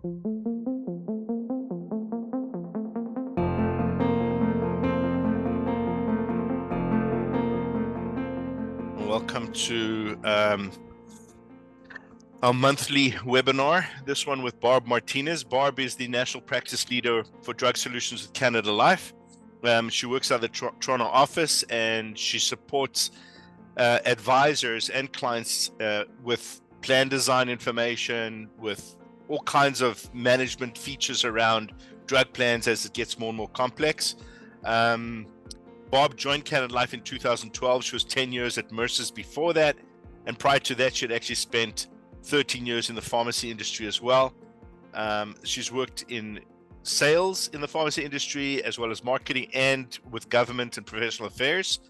Welcome to our monthly webinar, this one with Barbara Martinez. Barb is the National Practice Leader for Drug Solutions with Canada Life. She works out of the Toronto office, and she supports advisors and clients with plan design information, with all kinds of management features around drug plans as it gets more and more complex. Barb joined Canada Life in 2012. She was 10 years at Mercer's before that. And prior to that, she had actually spent 13 years in the pharmacy industry as well. She's worked in sales in the pharmacy industry, as well as marketing and with government and professional affairs.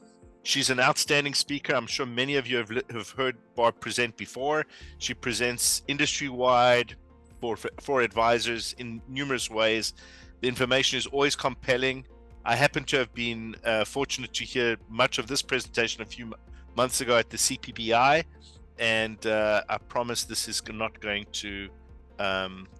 She's an outstanding speaker. I'm sure many of you have heard Barb present before. She presents industry-wide for advisors in numerous ways. The information is always compelling. I happen to have been fortunate to hear much of this presentation a few months ago at the CPPI, and I promise this is not going to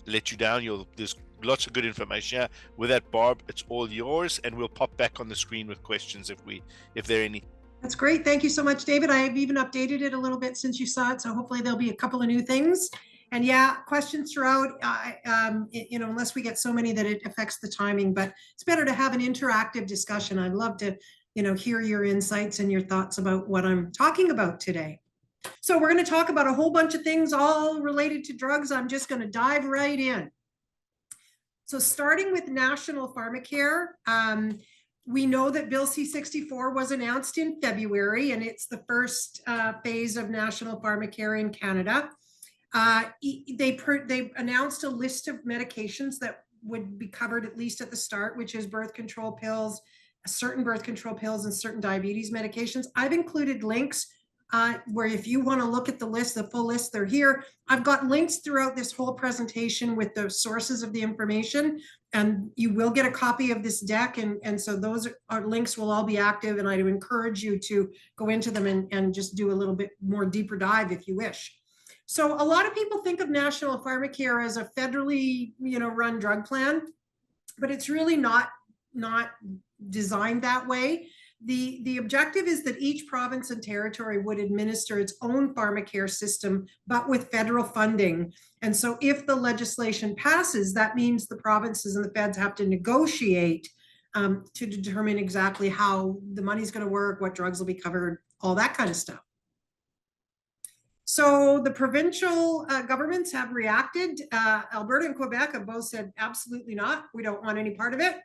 let you down. There's lots of good information here. With that, Barb, it's all yours, and we'll pop back on the screen with questions if there are any. That's great. Thank you so much, David. I have even updated it a little bit since you saw it, so hopefully there'll be a couple of new things. And yeah, questions throughout, unless we get so many that it affects the timing, but it's better to have an interactive discussion. I'd love to, hear your insights and your thoughts about what I'm talking about today. So we're going to talk about a whole bunch of things all related to drugs. I'm just going to dive right in. So starting with National Pharmacare, we know that Bill C-64 was announced in February, and it's the first phase of National Pharmacare in Canada. They announced a list of medications that would be covered at least at the start, which is birth control pills, certain birth control pills, and certain diabetes medications. I've included links where if you want to look at the list, the full list, they're here. I've got links throughout this whole presentation with the sources of the information, and you will get a copy of this deck. And so those links will all be active, and I would encourage you to go into them and just do a little bit more deeper dive if you wish. So a lot of people think of National Pharmacare as a federally, run drug plan, but it's really not designed that way. The objective is that each province and territory would administer its own pharmacare system, but with federal funding. And so if the legislation passes, that means the provinces and the feds have to negotiate to determine exactly how the money's going to work, what drugs will be covered, all that kind of stuff. So the provincial governments have reacted. Alberta and Quebec have both said, absolutely not. We don't want any part of it.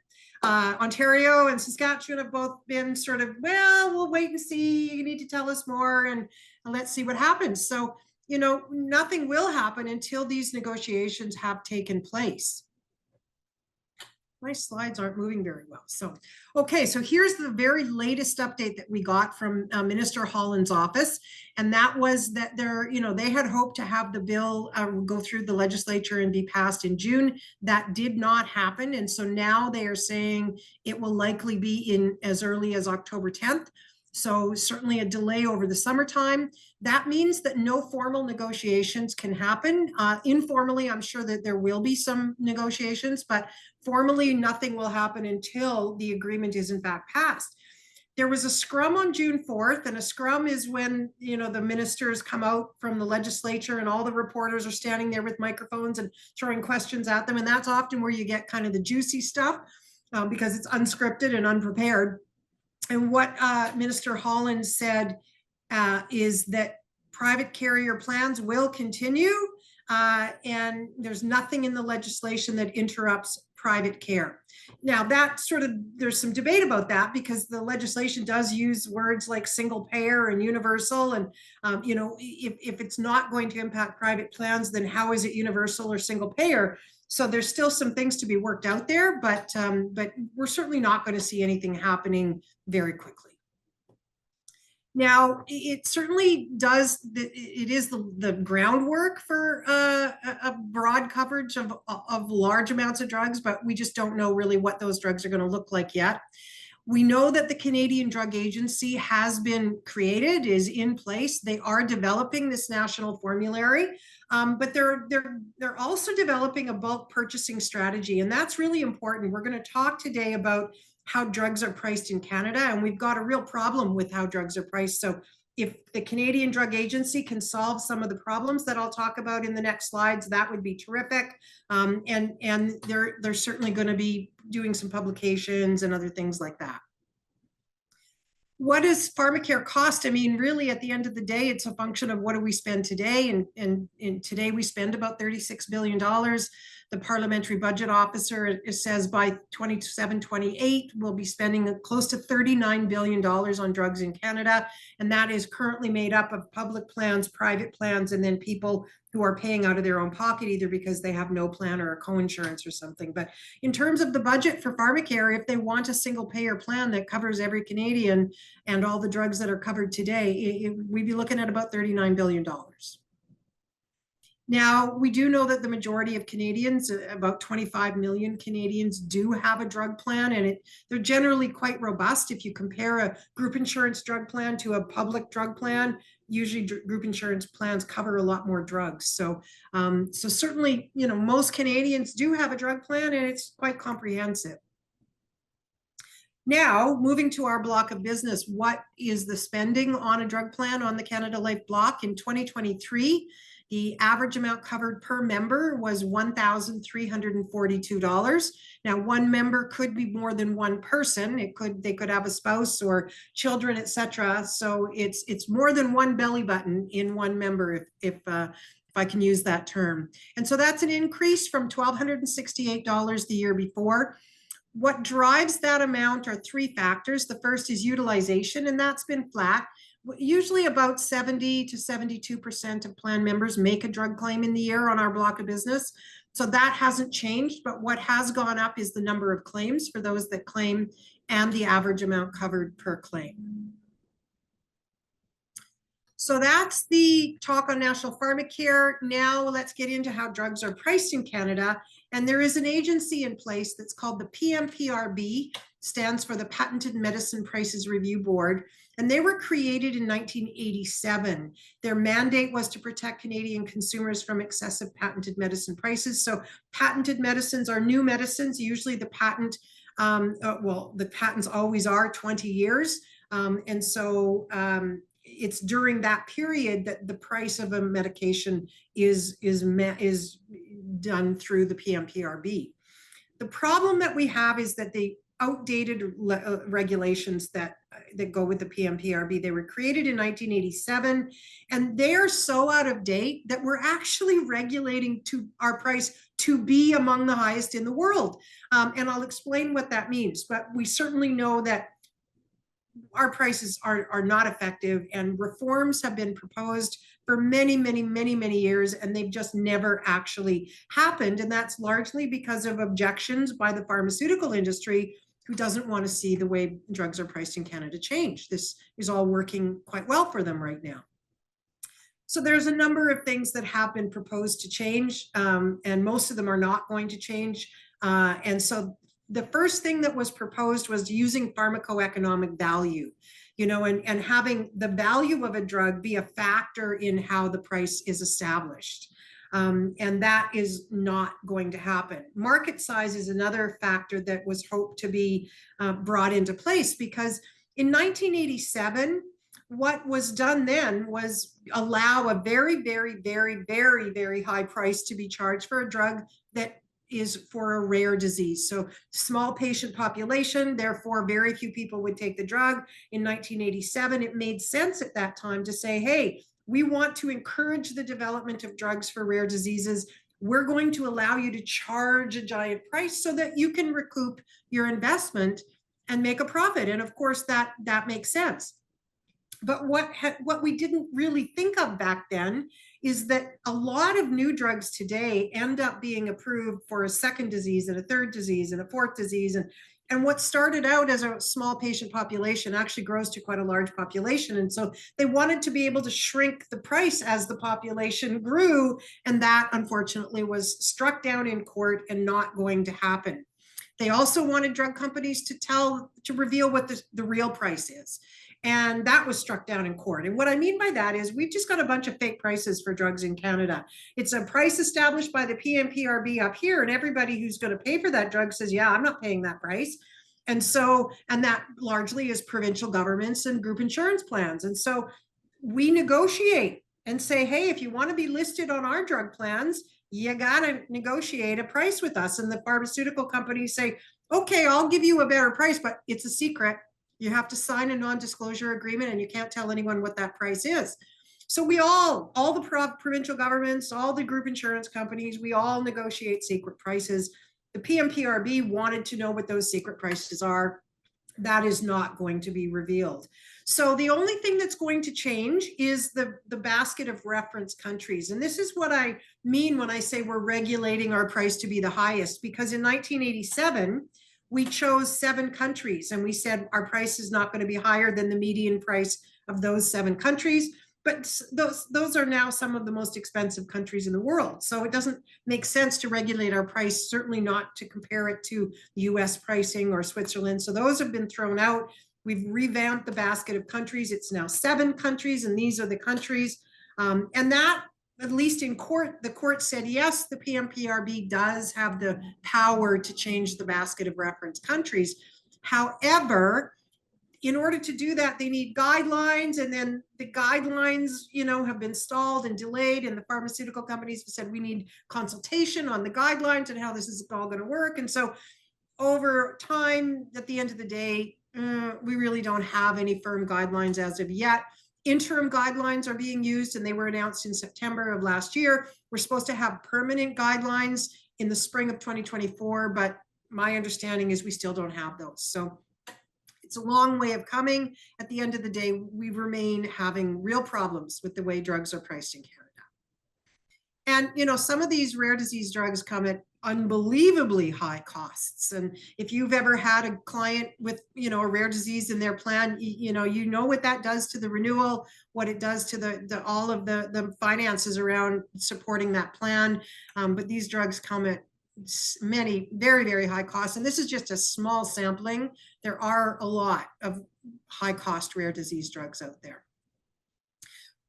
Ontario and Saskatchewan have both been sort of, well, we'll wait and see. You need to tell us more and let's see what happens. So, nothing will happen until these negotiations have taken place. My slides aren't moving very well. So, okay, so here's the very latest update that we got from Minister Holland's office. And that was that they had hoped to have the bill go through the legislature and be passed in June. That did not happen. And so now they are saying it will likely be in as early as October 10th. So certainly a delay over the summertime. That means that no formal negotiations can happen. Informally, I'm sure that there will be some negotiations, but formally nothing will happen until the agreement is in fact passed. There was a scrum on June 4th, and a scrum is when, the ministers come out from the legislature and all the reporters are standing there with microphones and throwing questions at them. And that's often where you get kind of the juicy stuff because it's unscripted and unprepared. And what Minister Holland said is that private carrier plans will continue, and there's nothing in the legislation that interrupts private care. Now, there's some debate about that because the legislation does use words like single payer and universal. And, if it's not going to impact private plans, then how is it universal or single payer? So there's still some things to be worked out there, but we're certainly not going to see anything happening very quickly. Now, it certainly does, it is the groundwork for a broad coverage of large amounts of drugs, but we just don't know really what those drugs are going to look like yet. We know that the Canadian Drug Agency has been created, is in place. They are developing this national formulary, but they're also developing a bulk purchasing strategy, and that's really important. We're going to talk today about how drugs are priced in Canada, and we've got a real problem with how drugs are priced. So if the Canadian Drug Agency can solve some of the problems that I'll talk about in the next slides, that would be terrific. And they're certainly going to be doing some publications and other things like that. What does pharmacare cost? I mean, really, at the end of the day, it's a function of what do we spend today. And today we spend about $36 billion. The Parliamentary Budget Officer says by 27-28, we'll be spending close to $39 billion on drugs in Canada. And that is currently made up of public plans, private plans, and then people who are paying out of their own pocket, either because they have no plan or a co-insurance or something. But in terms of the budget for pharmacare, if they want a single payer plan that covers every Canadian and all the drugs that are covered today, we'd be looking at about $39 billion. Now, we do know that the majority of Canadians, about 25 million Canadians, do have a drug plan, and they're generally quite robust. If you compare a group insurance drug plan to a public drug plan, usually group insurance plans cover a lot more drugs. So certainly, most Canadians do have a drug plan, and it's quite comprehensive. Now, moving to our block of business, what is the spending on a drug plan on the Canada Life block in 2023? The average amount covered per member was $1,342. Now, one member could be more than one person. They could have a spouse or children, etc. So it's more than one belly button in one member, if I can use that term. And so that's an increase from $1,268 the year before. What drives that amount are three factors. The first is utilization, and that's been flat. Usually about 70 to 72% of plan members make a drug claim in the year on our block of business. So that hasn't changed, but what has gone up is the number of claims for those that claim and the average amount covered per claim. So that's the talk on national pharmacare. Now let's get into how drugs are priced in Canada. And there is an agency in place that's called the PMPRB, stands for the Patented Medicine Prices Review Board. And they were created in 1987. Their mandate was to protect Canadian consumers from excessive patented medicine prices. So patented medicines are new medicines. Usually the patent, the patents always are 20 years. And so it's during that period that the price of a medication is done through the PMPRB. The problem that we have is that the outdated regulations that go with the PMPRB, they were created in 1987, and they are so out of date that we're actually regulating to our price to be among the highest in the world. And I'll explain what that means, but we certainly know that our prices are not effective, and reforms have been proposed for many years, and they've just never actually happened. And that's largely because of objections by the pharmaceutical industry, who doesn't want to see the way drugs are priced in Canada change. This is all working quite well for them right now. So there's a number of things that have been proposed to change, and most of them are not going to change. And so the first thing that was proposed was using pharmacoeconomic value, and having the value of a drug be a factor in how the price is established. And that is not going to happen. Market size is another factor that was hoped to be brought into place, because in 1987, what was done then was allow a very high price to be charged for a drug that is for a rare disease. So small patient population, therefore very few people would take the drug. In 1987, it made sense at that time to say, hey, we want to encourage the development of drugs for rare diseases. We're going to allow you to charge a giant price so that you can recoup your investment and make a profit. And of course, that makes sense. But what we didn't really think of back then is that a lot of new drugs today end up being approved for a second disease and a third disease and a fourth disease. And what started out as a small patient population actually grows to quite a large population. And so they wanted to be able to shrink the price as the population grew. And that, unfortunately, was struck down in court and not going to happen. They also wanted drug companies to reveal what the real price is. And that was struck down in court. And what I mean by that is we've just got a bunch of fake prices for drugs in Canada. It's a price established by the PMPRB up here, and everybody who's going to pay for that drug says, yeah, I'm not paying that price. And that largely is provincial governments and group insurance plans. And so we negotiate and say, hey, if you want to be listed on our drug plans, you got to negotiate a price with us. And the pharmaceutical companies say, okay, I'll give you a better price, but it's a secret. You have to sign a non-disclosure agreement and you can't tell anyone what that price is. So we all the provincial governments, all the group insurance companies, we all negotiate secret prices. The PMPRB wanted to know what those secret prices are. That is not going to be revealed. So the only thing that's going to change is the basket of reference countries. And this is what I mean when I say we're regulating our price to be the highest, because in 1987, we chose 7 countries and we said our price is not going to be higher than the median price of those 7 countries. But those are now some of the most expensive countries in the world. So it doesn't make sense to regulate our price, certainly not to compare it to US pricing or Switzerland. So those have been thrown out. We've revamped the basket of countries. It's now 7 countries, and these are the countries. And that, at least in court, the court said, yes, the PMPRB does have the power to change the basket of reference countries. However, in order to do that, they need guidelines, and then the guidelines, have been stalled and delayed, and the pharmaceutical companies have said we need consultation on the guidelines and how this is all going to work. And so over time, at the end of the day, we really don't have any firm guidelines as of yet. Interim guidelines are being used, and they were announced in September of last year. We're supposed to have permanent guidelines in the spring of 2024, but my understanding is we still don't have those. So it's a long way of coming. At the end of the day, we remain having real problems with the way drugs are priced in Canada. And, some of these rare disease drugs come at unbelievably high costs. And if you've ever had a client with, a rare disease in their plan, you know what that does to the renewal, what it does to all of the finances around supporting that plan. But these drugs come at many very, very high costs. And this is just a small sampling. There are a lot of high cost rare disease drugs out there.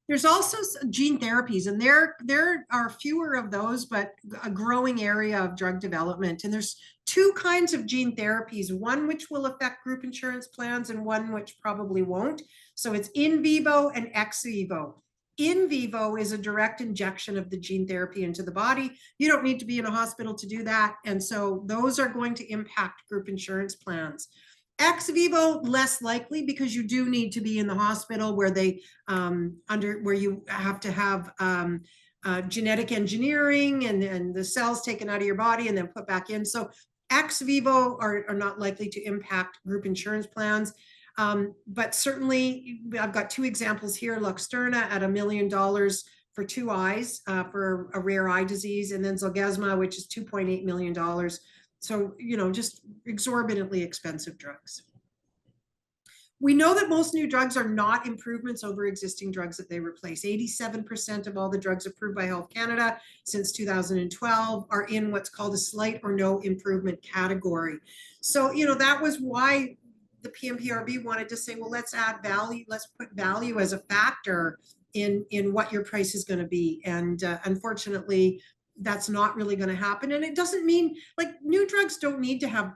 There's also gene therapies, and there are fewer of those, but a growing area of drug development. And there's 2 kinds of gene therapies, one which will affect group insurance plans and one which probably won't. So it's in vivo and ex vivo. In vivo is a direct injection of the gene therapy into the body. You don't need to be in a hospital to do that. And so those are going to impact group insurance plans. Ex vivo, less likely, because you do need to be in the hospital where they where you have to have genetic engineering and the cells taken out of your body and then put back in. So ex vivo are not likely to impact group insurance plans. But certainly, I've got 2 examples here. Luxturna at $1 million for 2 eyes for a rare eye disease, and then Zolgensma, which is $2.8 million. So, just exorbitantly expensive drugs. We know that most new drugs are not improvements over existing drugs that they replace. 87% of all the drugs approved by Health Canada since 2012 are in what's called a slight or no improvement category. So, that was why the PMPRB wanted to say, well, let's add value, let's put value as a factor in what your price is going to be. And unfortunately, that's not really going to happen. And it doesn't mean, new drugs don't need to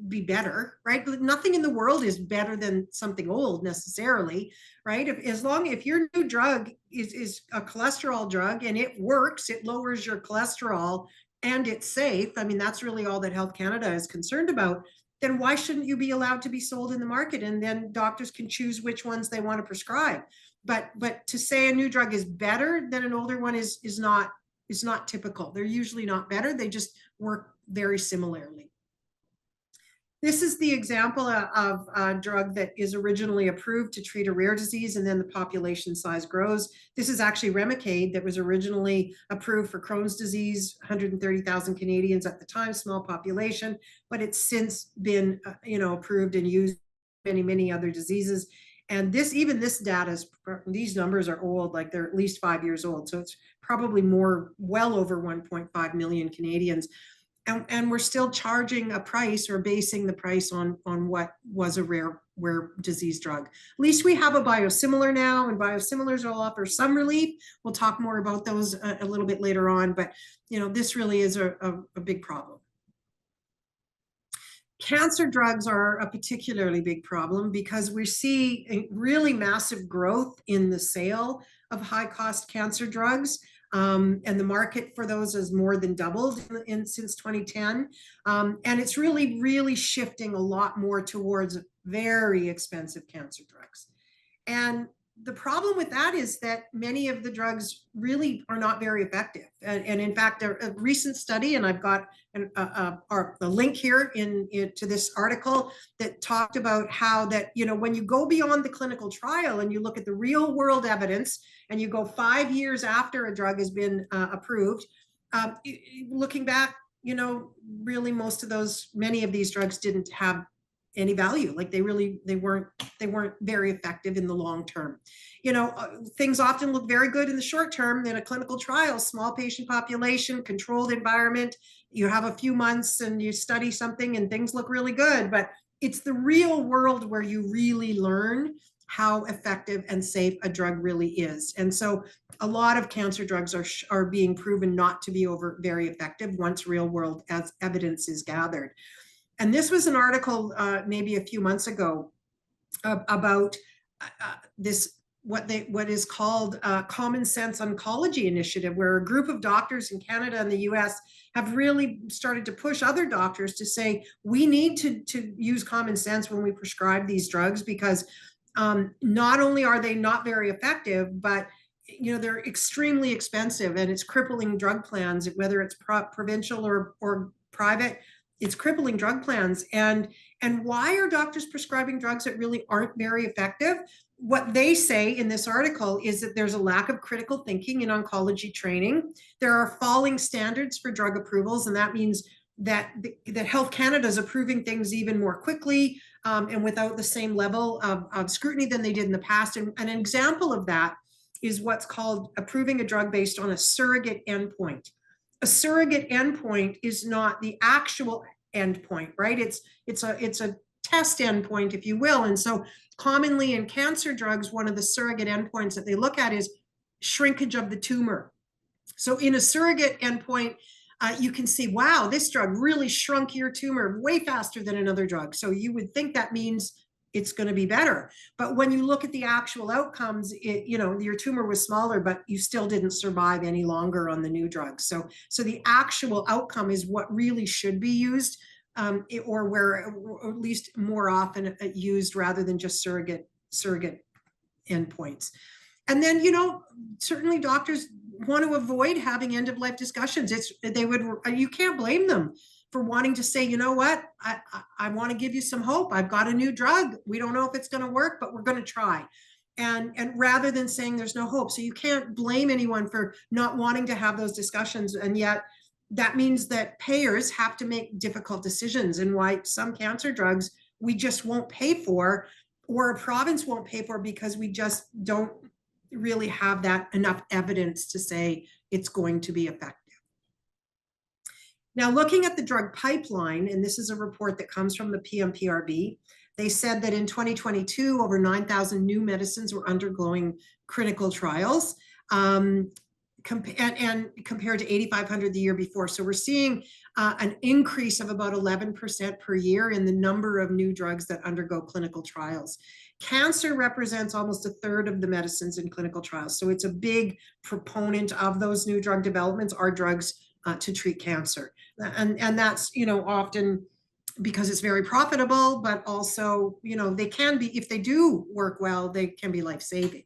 be better, right? Nothing in the world is better than something old necessarily, right? If your new drug is a cholesterol drug and it works, it lowers your cholesterol and it's safe. I mean, that's really all that Health Canada is concerned about. Then why shouldn't you be allowed to be sold in the market? And then doctors can choose which ones they want to prescribe. But to say a new drug is better than an older one is not typical. They're usually not better. They just work very similarly. This is the example of a drug that is originally approved to treat a rare disease, and then the population size grows. This is actually Remicade that was originally approved for Crohn's disease, 130,000 Canadians at the time, small population, but it's since been approved and used for many other diseases. And this data these numbers are old, they're at least 5 years old. So it's probably well over 1.5 million Canadians. and we're still charging a price or basing the price on what was a rare disease drug. At least we have a biosimilar now, and biosimilars will offer some relief. We'll talk more about those a little bit later on, but this really is a big problem. Cancer drugs are a particularly big problem because we see a really massive growth in the sale of high-cost cancer drugs. And the market for those has more than doubled since 2010. And it's really, really shifting a lot more towards very expensive cancer drugs. And the problem with that is that many of the drugs really are not very effective. And in fact, a recent study, and I've got a link here to this article that talked about how that, when you go beyond the clinical trial and you look at the real world evidence and you go 5 years after a drug has been approved, looking back, really many of these drugs didn't have any value. Like they weren't very effective in the long term. Things often look very good in the short term in a clinical trial, small patient population, controlled environment. You have a few months and you study something and things look really good, but it's the real world where you really learn how effective and safe a drug really is. And so a lot of cancer drugs are being proven not to be very effective once real world evidence is gathered. And this was an article maybe a few months ago about this, what is called Common Sense Oncology Initiative, where a group of doctors in Canada and the US have really started to push other doctors to say, we need to use common sense when we prescribe these drugs, because not only are they not very effective, but they're extremely expensive, and it's crippling drug plans, whether it's provincial or private. It's crippling drug plans. And why are doctors prescribing drugs that really aren't very effective? What they say in this article is that there's a lack of critical thinking in oncology training. There are falling standards for drug approvals, and that means that Health Canada is approving things even more quickly and without the same level of scrutiny than they did in the past. And an example of that is what's called approving a drug based on a surrogate endpoint. A surrogate endpoint is not the actual endpoint, right? It's a test endpoint, if you will. And so commonly in cancer drugs, one of the surrogate endpoints that they look at is shrinkage of the tumor. So in a surrogate endpoint, you can see, wow, this drug really shrunk your tumor way faster than another drug. So you would think that means it's going to be better. But when you look at the actual outcomes, your tumor was smaller, but you still didn't survive any longer on the new drug. So the actual outcome is what really should be used, or at least more often used, rather than just surrogate endpoints. And then, certainly doctors want to avoid having end of life discussions. You can't blame them for wanting to say, you know what, I want to give you some hope. I've got a new drug. We don't know if it's going to work, but we're going to try. And rather than saying there's no hope. So you can't blame anyone for not wanting to have those discussions. And yet that means that payers have to make difficult decisions, and why some cancer drugs we just won't pay for, or a province won't pay for, because we just don't really have that enough evidence to say it's going to be effective. Now, looking at the drug pipeline, and this is a report that comes from the PMPRB, they said that in 2022, over 9,000 new medicines were undergoing clinical trials, and compared to 8,500 the year before. So we're seeing an increase of about 11% per year in the number of new drugs that undergo clinical trials. Cancer represents almost a third of the medicines in clinical trials. So it's a big proponent of those new drug developments are drugs to treat cancer. And that's, often because it's very profitable, but also, they can be, if they do work well, they can be life-saving.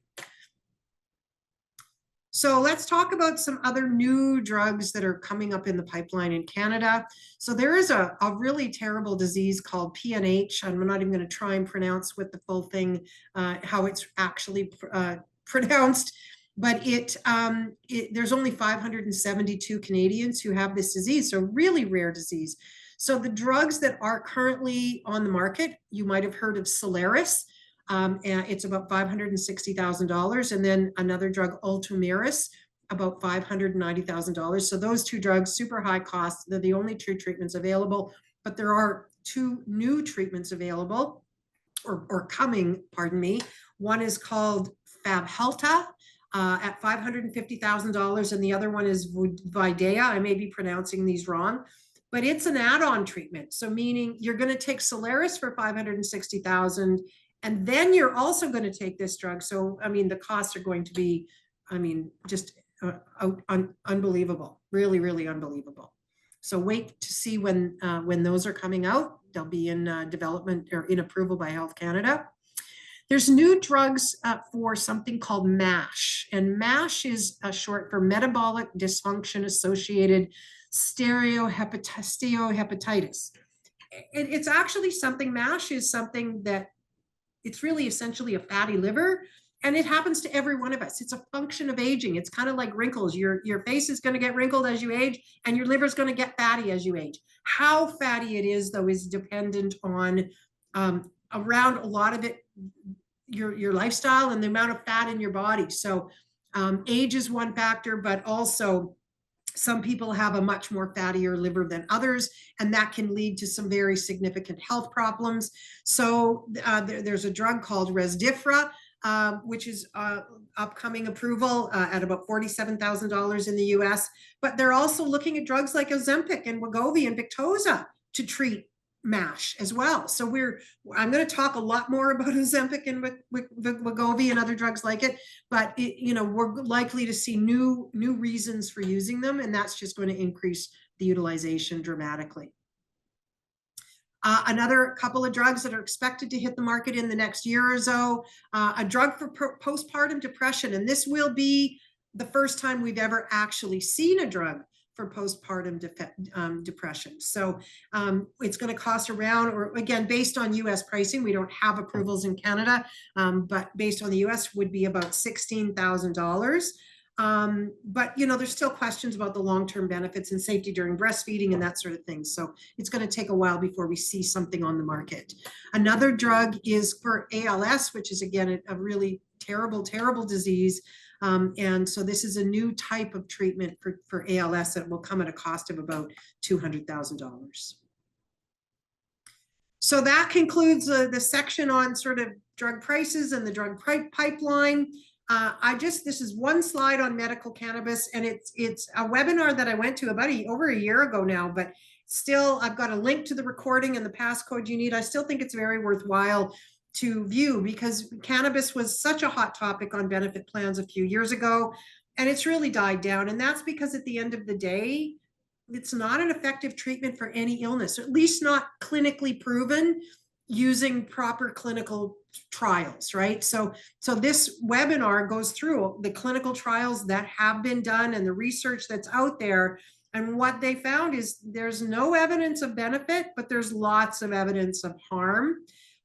So let's talk about some other new drugs that are coming up in the pipeline in Canada. So there is a really terrible disease called PNH. I'm not even going to try and pronounce what the full thing, how it's actually pronounced, but there's only 572 Canadians who have this disease, so really rare disease. So the drugs that are currently on the market, you might have heard of Solaris. And it's about $560,000. And then another drug, Ultomiris, about $590,000. So those two drugs, super high cost. They're the only two treatments available, but there are two new treatments available or coming, pardon me. One is called Fabhalta at $550,000, and the other one is Videa. I may be pronouncing these wrong, but it's an add-on treatment. So meaning you're going to take Solaris for $560,000, and then you're also going to take this drug. So, I mean, the costs are going to be, I mean, just unbelievable, really, really unbelievable. So wait to see when those are coming out. They'll be in development or in approval by Health Canada. There's new drugs for something called MASH, and MASH is short for metabolic dysfunction associated steatohepatitis. It's actually something, MASH is something that it's really essentially a fatty liver, and it happens to every one of us. It's a function of aging. It's kind of like wrinkles. Your face is going to get wrinkled as you age, and your liver is going to get fatty as you age. How fatty it is, though, is dependent on around a lot of it, your lifestyle and the amount of fat in your body. So age is one factor, but also some people have a much more fattier liver than others, and that can lead to some very significant health problems. So there's a drug called Resdifra, which is upcoming approval at about $47,000 in the US. But they're also looking at drugs like Ozempic and Wegovy and Victoza to treat MASH as well. So I'm going to talk a lot more about Ozempic and Wegovy and other drugs like it, but we're likely to see new reasons for using them, and that's just going to increase the utilization dramatically. Another couple of drugs that are expected to hit the market in the next year or so, a drug for postpartum depression, and this will be the first time we've ever actually seen a drug for postpartum depression. So it's going to cost around, or again, based on US pricing, we don't have approvals in Canada, but based on the US would be about $16,000. But there's still questions about the long-term benefits and safety during breastfeeding and that sort of thing. So it's going to take a while before we see something on the market. Another drug is for ALS, which is again a really terrible, terrible disease. And so this is a new type of treatment for ALS that will come at a cost of about $200,000. So that concludes the section on sort of drug prices and the drug pipeline. This is one slide on medical cannabis, and it's a webinar that I went to about over a year ago now, but still I've got a link to the recording and the passcode you need. I still think it's very worthwhile to view because cannabis was such a hot topic on benefit plans a few years ago, and it's really died down. And that's because at the end of the day, it's not an effective treatment for any illness, or at least not clinically proven using proper clinical trials, right? So this webinar goes through the clinical trials that have been done and the research that's out there. And what they found is there's no evidence of benefit, but there's lots of evidence of harm,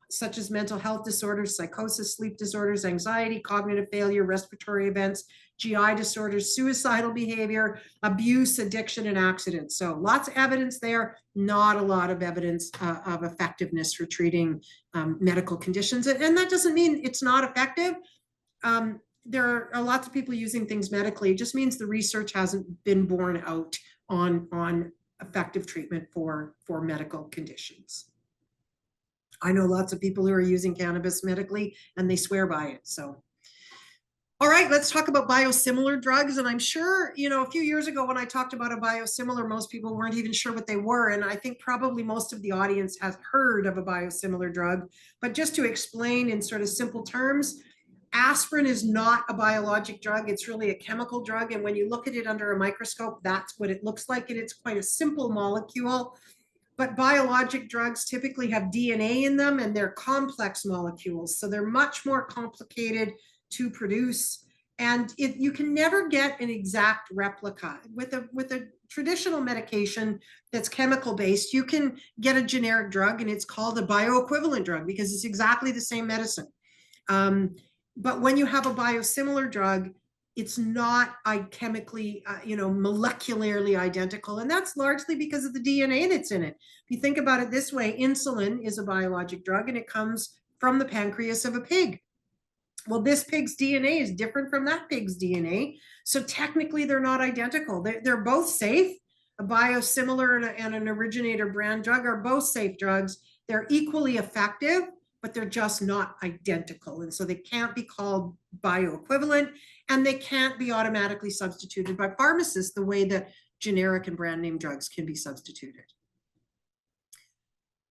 such as mental health disorders, psychosis, sleep disorders, anxiety, cognitive failure, respiratory events, GI disorders, suicidal behavior, abuse, addiction, and accidents. So lots of evidence there, not a lot of evidence of effectiveness for treating medical conditions. And that doesn't mean it's not effective. There are lots of people using things medically. It just means the research hasn't been borne out on effective treatment for medical conditions. I know lots of people who are using cannabis medically and they swear by it. So, all right, let's talk about biosimilar drugs. And I'm sure, a few years ago when I talked about a biosimilar, most people weren't even sure what they were. And I think probably most of the audience has heard of a biosimilar drug. But just to explain in sort of simple terms, aspirin is not a biologic drug. It's really a chemical drug. And when you look at it under a microscope, that's what it looks like. And it's quite a simple molecule. But biologic drugs typically have DNA in them, and they're complex molecules. So they're much more complicated to produce. And you can never get an exact replica. With a traditional medication that's chemical based, you can get a generic drug and it's called a bioequivalent drug because it's exactly the same medicine. But when you have a biosimilar drug, it's not chemically, molecularly identical. And that's largely because of the DNA that's in it. If you think about it this way, insulin is a biologic drug and it comes from the pancreas of a pig. Well, this pig's DNA is different from that pig's DNA. So technically they're not identical. They're both safe. A biosimilar and an originator brand drug are both safe drugs. They're equally effective, but they're just not identical. And so they can't be called bioequivalent, and they can't be automatically substituted by pharmacists the way that generic and brand name drugs can be substituted.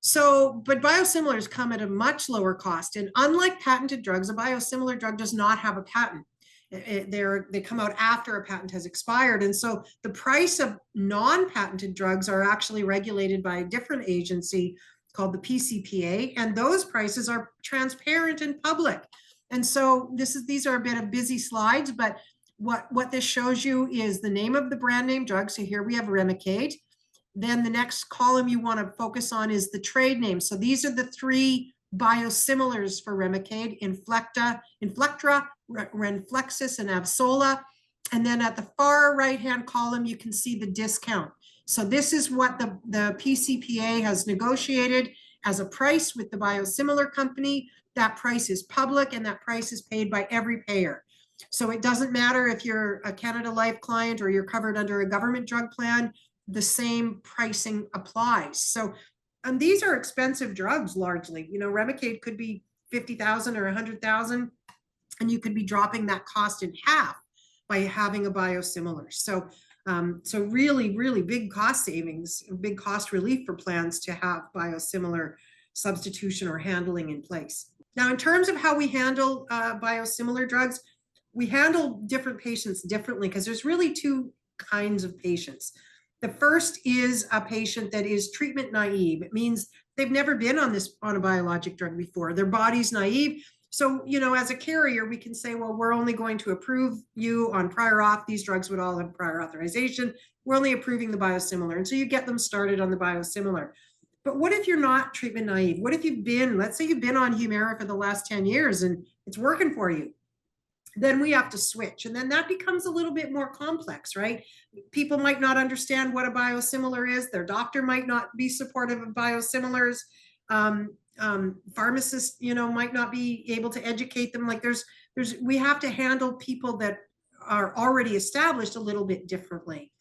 So, but biosimilars come at a much lower cost. And unlike patented drugs, a biosimilar drug does not have a patent. They come out after a patent has expired. And so the price of non-patented drugs are actually regulated by a different agency called the PCPA. And those prices are transparent and public. And so these are a bit of busy slides, but what this shows you is the name of the brand name drug. So here we have Remicade. Then the next column you want to focus on is the trade name. So these are the three biosimilars for Remicade: Inflectra, Renflexis, and Avsola. And then at the far right-hand column, you can see the discount. So this is what the PCPA has negotiated as a price with the biosimilar company. That price is public, and that price is paid by every payer. So it doesn't matter if you're a Canada Life client or you're covered under a government drug plan, the same pricing applies. So these are expensive drugs largely. You know, Remicade could be 50,000 or 100,000, and you could be dropping that cost in half by having a biosimilar. So so really, really big cost savings, big cost relief for plans to have biosimilar substitution or handling in place. Now, in terms of how we handle biosimilar drugs, we handle different patients differently because there's really two kinds of patients. The first is a patient that is treatment naive. It means they've never been on a biologic drug before. Their body's naive. So, you know, as a carrier, we can say, well, we're only going to approve you on prior auth. These drugs would all have prior authorization. We're only approving the biosimilar. And so you get them started on the biosimilar. But what if you're not treatment naive? What if you've been, let's say you've been on Humira for the last 10 years and it's working for you? Then we have to switch. And then that becomes a little bit more complex, right? People might not understand what a biosimilar is. Their doctor might not be supportive of biosimilars. Pharmacists, you know, might not be able to educate them. Like we have to handle people that are already established a little bit differently.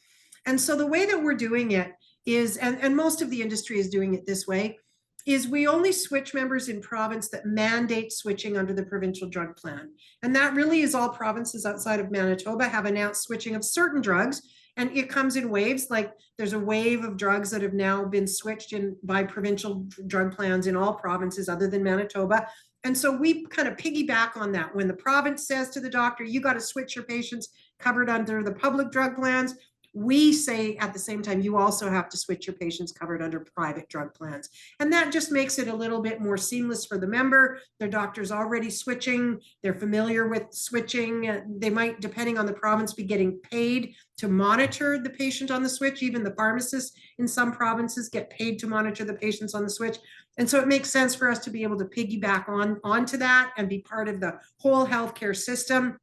And so the way that we're doing it is, and most of the industry is doing it this way, is we only switch members in province that mandate switching under the provincial drug plan. And that really is all provinces outside of Manitoba have announced switching of certain drugs. And it comes in waves. Like there's a wave of drugs that have now been switched in by provincial drug plans in all provinces other than Manitoba. And so we kind of piggyback on that. When the province says to the doctor, you got to switch your patients covered under the public drug plans, we say at the same time, you also have to switch your patients covered under private drug plans. And that just makes it a little bit more seamless for the member. Their doctor's already switching. They're familiar with switching. They might, depending on the province, be getting paid to monitor the patient on the switch. Even the pharmacists in some provinces get paid to monitor the patients on the switch. And so it makes sense for us to be able to piggyback onto that and be part of the whole healthcare system.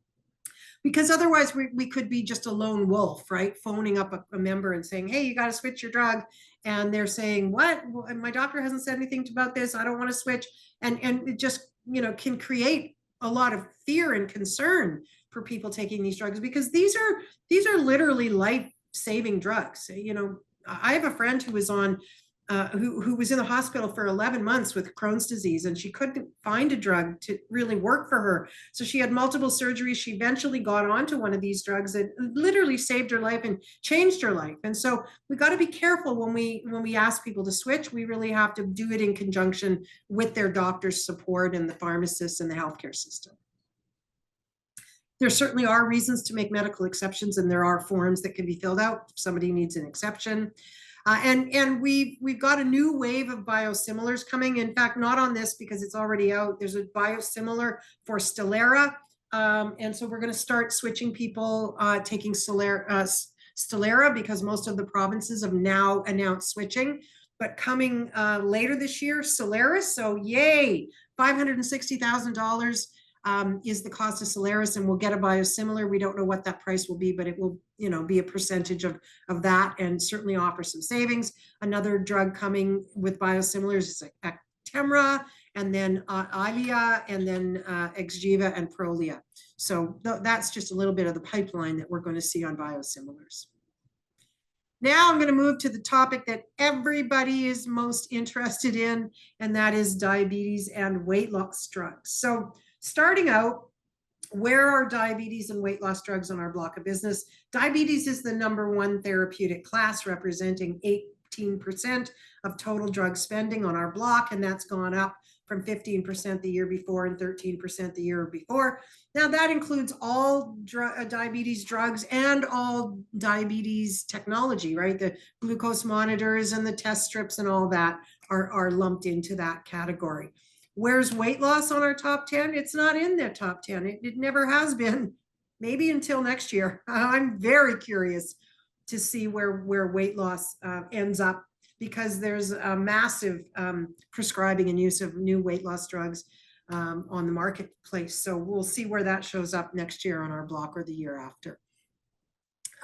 Because otherwise we could be just a lone wolf, right? Phoning up a member and saying, hey, you got to switch your drug. And they're saying, what? Well, my doctor hasn't said anything about this. I don't want to switch. And it just, you know, can create a lot of fear and concern for people taking these drugs, because these are literally life-saving drugs. You know, I have a friend who was on who was in the hospital for 11 months with Crohn's disease, and she couldn't find a drug to really work for her. So she had multiple surgeries. She eventually got onto one of these drugs that literally saved her life and changed her life. And so we got to be careful when we ask people to switch. We really have to do it in conjunction with their doctor's support and the pharmacists and the healthcare system. There certainly are reasons to make medical exceptions, and there are forms that can be filled out if somebody needs an exception. And we've got a new wave of biosimilars coming. In fact, not on this because it's already out. There's a biosimilar for Stelara. And so we're going to start switching people taking Stelara because most of the provinces have now announced switching. But coming later this year, Solaris. So yay, $560,000 is the cost of Solaris, and we'll get a biosimilar. We don't know what that price will be, but it will, you know, be a percentage of that and certainly offer some savings. Another drug coming with biosimilars is Actemra, and then Eylea, and then Xgeva and Prolia. So that's just a little bit of the pipeline that we're going to see on biosimilars. Now I'm going to move to the topic that everybody is most interested in, and that is diabetes and weight loss drugs. So starting out, where are diabetes and weight loss drugs on our block of business? Diabetes is the #1 therapeutic class, representing 18% of total drug spending on our block, and that's gone up from 15% the year before and 13% the year before. Now that includes all diabetes drugs and all diabetes technology, right? The glucose monitors and the test strips and all that are lumped into that category. Where's weight loss on our top 10? It's not in their top 10. It never has been, maybe until next year. I'm very curious to see where weight loss ends up, because there's a massive prescribing and use of new weight loss drugs on the marketplace. So we'll see where that shows up next year on our block or the year after.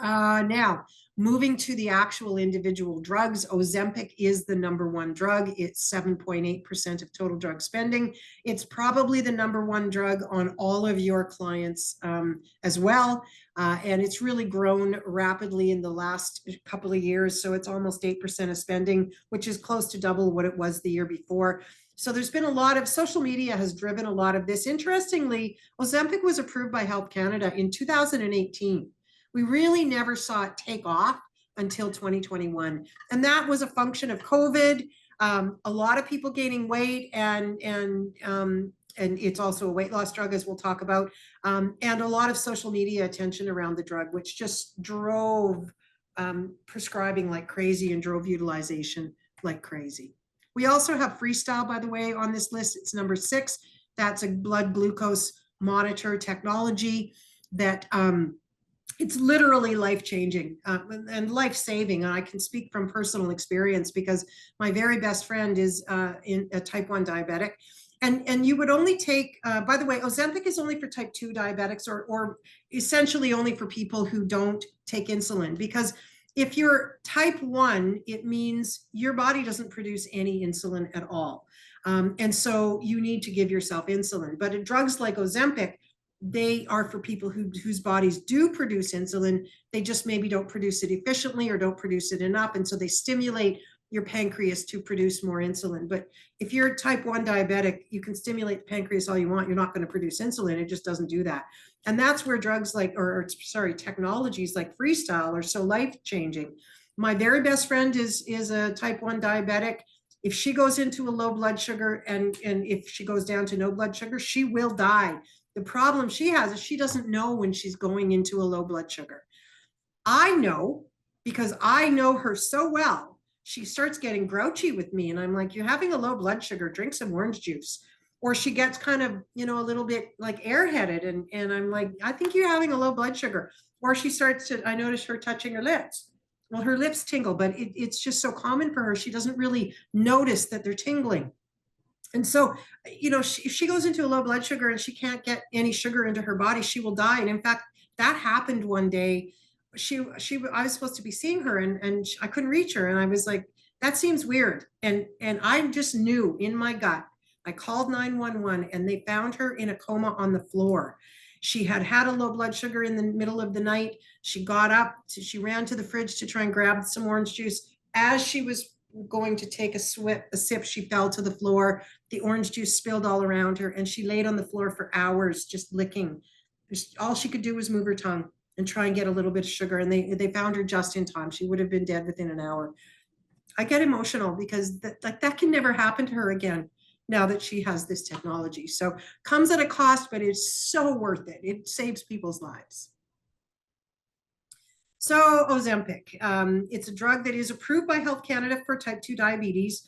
Now, moving to the actual individual drugs, Ozempic is the #1 drug. It's 7.8% of total drug spending. It's probably the #1 drug on all of your clients as well. And it's really grown rapidly in the last couple of years. So it's almost 8% of spending, which is close to double what it was the year before. So there's been a lot of social media has driven a lot of this. Interestingly, Ozempic was approved by Health Canada in 2018. We really never saw it take off until 2021. And that was a function of COVID, a lot of people gaining weight, and it's also a weight loss drug, as we'll talk about, and a lot of social media attention around the drug, which just drove prescribing like crazy and drove utilization like crazy. We also have Freestyle, by the way, on this list. It's #6. That's a blood glucose monitor technology that it's literally life-changing and life-saving. And I can speak from personal experience because my very best friend is a type 1 diabetic. And you would only take, by the way, Ozempic is only for type 2 diabetics, or essentially only for people who don't take insulin. Because if you're type 1, it means your body doesn't produce any insulin at all. And so you need to give yourself insulin. But drugs like Ozempic, they are for people whose bodies do produce insulin. They just maybe don't produce it efficiently or don't produce it enough. And so they stimulate your pancreas to produce more insulin. But if you're type 1 diabetic, you can stimulate the pancreas all you want. You're not going to produce insulin. It just doesn't do that. And that's where drugs like, technologies like Freestyle are so life-changing. My very best friend is a type 1 diabetic. If she goes into a low blood sugar and if she goes down to no blood sugar, she will die. The problem she has is she doesn't know when she's going into a low blood sugar. I know, because I know her so well. She starts getting grouchy with me and I'm like, you're having a low blood sugar, drink some orange juice. Or she gets kind of, a little bit like airheaded and I'm like, I think you're having a low blood sugar. Or she starts to, I notice her touching her lips. Well, her lips tingle, but it's just so common for her. She doesn't really notice that they're tingling. And so, if she goes into a low blood sugar and she can't get any sugar into her body, she will die. And in fact, that happened one day. I was supposed to be seeing her and I couldn't reach her. And I was like, that seems weird. And I just knew in my gut. I called 911 and they found her in a coma on the floor. She had had a low blood sugar in the middle of the night. She got up, she ran to the fridge to try and grab some orange juice. As she was going to take a sip, she fell to the floor. The orange juice spilled all around her and she laid on the floor for hours just licking. All she could do was move her tongue and try and get a little bit of sugar. And they found her just in time. She would have been dead within an hour. I get emotional because that can never happen to her again now that she has this technology. So comes at a cost, but it's so worth it. It saves people's lives. So Ozempic, it's a drug that is approved by Health Canada for type 2 diabetes.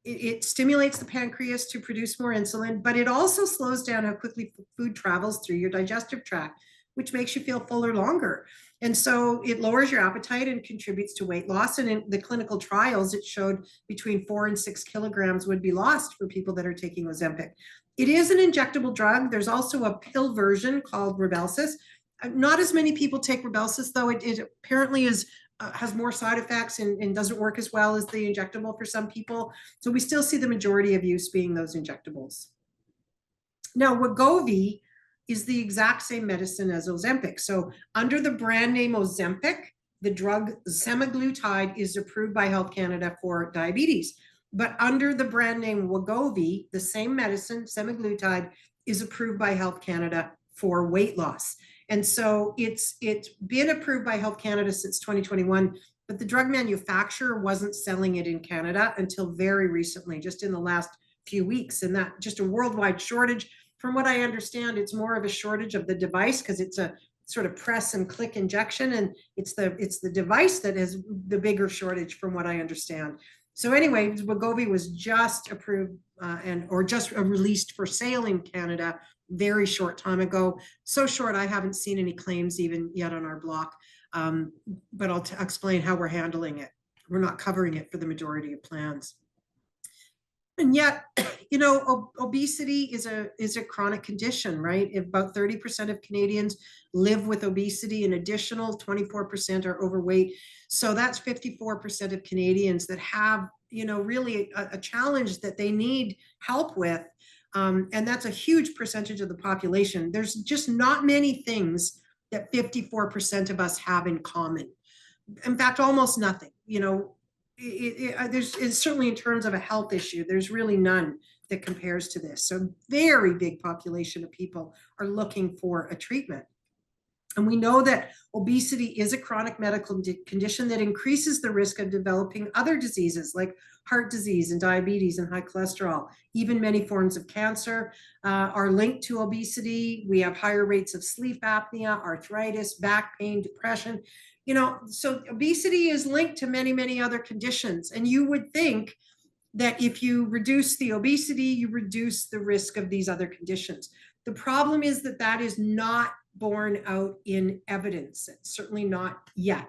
It stimulates the pancreas to produce more insulin, but it also slows down how quickly food travels through your digestive tract, which makes you feel fuller longer. And so it lowers your appetite and contributes to weight loss. And in the clinical trials, it showed between 4 and 6 kilograms would be lost for people that are taking Ozempic. It is an injectable drug. There's also a pill version called Rybelsus. Not as many people take Rybelsus, though. It apparently is has more side effects and doesn't work as well as the injectable for some people. So we still see the majority of use being those injectables. Now, Wegovy is the exact same medicine as Ozempic. So under the brand name Ozempic, the drug semaglutide is approved by Health Canada for diabetes. But under the brand name Wegovy, the same medicine, semaglutide, is approved by Health Canada for weight loss. And so it's been approved by Health Canada since 2021, but the drug manufacturer wasn't selling it in Canada until very recently, just in the last few weeks. And that just a worldwide shortage. From what I understand, it's more of a shortage of the device because it's a sort of press and click injection, and it's the device that is the bigger shortage from what I understand. So anyway, Wegovy was just approved or just released for sale in Canada very short time ago. So short, I haven't seen any claims even yet on our block, but I'll explain how we're handling it. We're not covering it for the majority of plans. And yet, obesity is a chronic condition, right? About 30% of Canadians live with obesity, an additional 24% are overweight. So that's 54% of Canadians that have, really a challenge that they need help with. And that's a huge percentage of the population. There's just not many things that 54% of us have in common. In fact, almost nothing. There's certainly in terms of a health issue, there's really none that compares to this. So very big population of people are looking for a treatment. And we know that obesity is a chronic medical condition that increases the risk of developing other diseases like heart disease and diabetes and high cholesterol. Even many forms of cancer are linked to obesity. We have higher rates of sleep apnea, arthritis, back pain, depression. So obesity is linked to many, many other conditions. And you would think that if you reduce the obesity, you reduce the risk of these other conditions. The problem is that that is not borne out in evidence, certainly not yet.